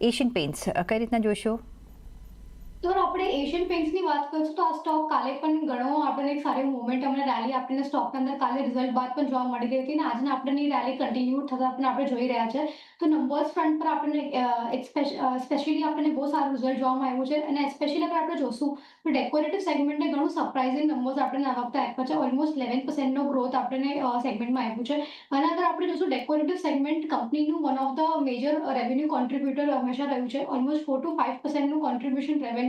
Asian paints કઈ રીતના જોશો? તો આપણે એશિયન પેઇન્ટ્સની વાત કરીશું તો આ સ્ટોક કાલે પણ ઘણો આપણને એક સારી મોમેન્ટમ અને રેલી આપણને સ્ટોકના અંદર કાલે રિઝલ્ટ બાદ પણ જોવા મળી રહી હતી અને આજના આપણને રેલી કન્ટિન્યુ થતા પણ આપણે જોઈ રહ્યા છે. તો નંબર્સ ફ્રન્ટ પર આપણને સ્પેશિયલી આપણને બહુ સારું રિઝલ્ટ જોવામાં આવ્યું છે અને સ્પેશિયલી અગર આપણે જોશું તો ડેકોરેટિવ સેગમેન્ટને ઘણું સરપ્રાઇઝિંગ નંબર્સ આપણને આ વખતે આપ્યા છે. ઓલમોસ્ટ 11% નો ગ્રોથ આપણને સેગમેન્ટમાં આવ્યું છે અને અગર આપણે જોશું ડેકોરેટિવ સેગમેન્ટ કંપનીનું one of the major revenue contributor હંમેશા રહ્યું છે. ઓલમોસ્ટ 4 to 5% નું કોન્ટ્રીબ્યુશન રેવન્યુનું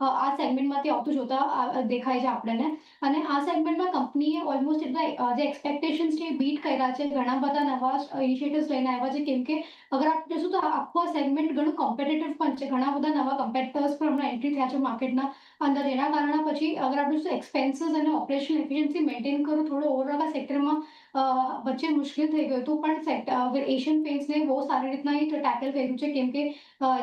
આ સેગમેન્ટમાંથી આવતું જોતા દેખાય છે આપણને અને આ સેગમેન્ટમાં કંપનીએ ઓલમોસ્ટ એટલા જે એક્સપેક્ટેશન્સ છે એ બીટ કર્યા છે. ઘણા બધા નવા ઇનિશિયેટિવ્સ લઈને આવ્યા છે કેમ કે અગર આપણે જોશું તો આખો સેગમેન્ટ ઘણું કોમ્પિટિટિવ પણ છે. ઘણા બધા નવા કમ્પેટિટર્સ પણ હમણાં એન્ટ્રી થયા છે માર્કેટના અંદર, જેના કારણે પછી અગર આપણે જોશું એક્સપેન્સીસ અને ઓપરેશનલ એફિશિયન્સી મેન્ટેન કરવું થોડું ઓવરઓલ આ સેક્ટરમાં વચ્ચે મુશ્કેલ થઈ ગયું હતું પણ એશિયન પેઇન્ટ્સને બહુ સારી રીતના ટેકલ કર્યું છે કેમ કે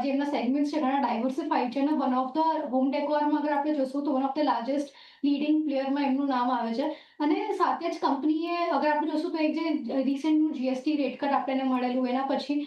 જે એમના સેગમેન્ટ્સ છે ઘણા ડાયવર્સિફાઈડ છે અને વન ઓફ ધ હોમ ડેકોરમાં અગર આપણે જોશું તો one of the largest leading પ્લેયરમાં એમનું નામ આવે છે અને સાથે જ કંપનીએ અગર આપણે જોશું તો એક જે રિસેન્ટનું જીએસટી રેટ કટ આપણને મળેલું એના પછી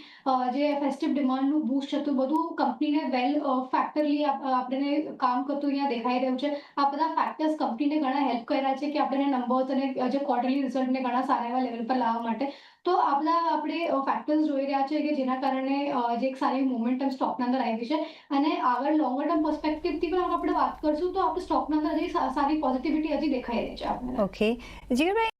જે ફેસ્ટિવ ડિમાન્ડનું બૂસ્ટ હતું બધું કંપનીને વેલ ફેક્ટરલી આપણને કામ કરતું અહીંયા દેખાઈ રહ્યું છે. આ બધા ફેક્ટર્સ કંપનીને ઘણા હેલ્પ કર્યા છે કે આપણને નંબર્સ અને જે ક્વાર્ટરલી રિઝલ્ટને ઘણા સારા એવા લેવલ પર લાવવા માટે. તો આ બધા આપણે ફેક્ટર્સ જોઈ રહ્યા છે કે જેના કારણે જે એક સારી મોમેન્ટમ સ્ટોકના અંદર આવી છે અને આગળ લોંગર ટર્મ પર્સપેક્ટિવથી પણ આપણે વાત કરશું તો આપણે સ્ટોકના અંદર હજી સારી પોઝિટિવિટી હજી દેખાઈ રહી છે આપણને. ઓકે, જીગરભાઈ